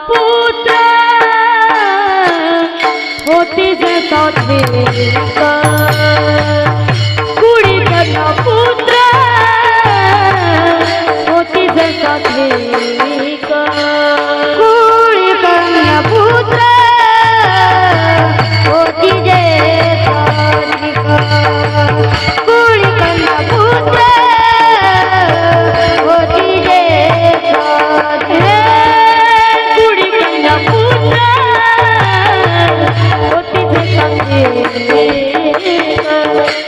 पुत्र होती जे सात्विक कुड़ी कन्या पुत्र होती जे सात्विक कुड़ी कन्या पुत्र होती जे सात्विक कुड़ी कन्या पुत्र होती जे सात्विक कुड़ी कन्या पुत्र होती जे सात्विक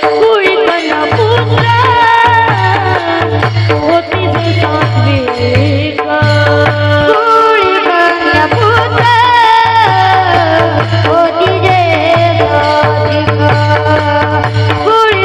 कुड़ी कन्या पुत्र होती जे सात्विक कुड़ी कन्या पुत्र होती जे सात्विक कुड़ी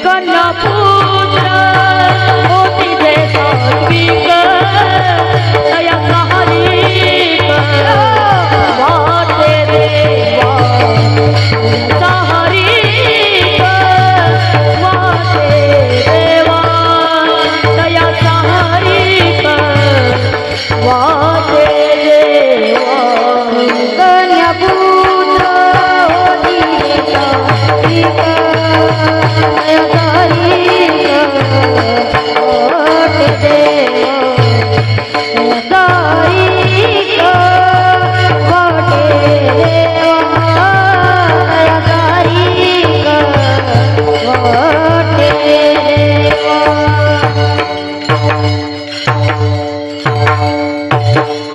कन्या पुत्र होती जे सात्विक तया सहारिक वाते देवा तया सहारिक वाते देवा तया सहारिक कन्या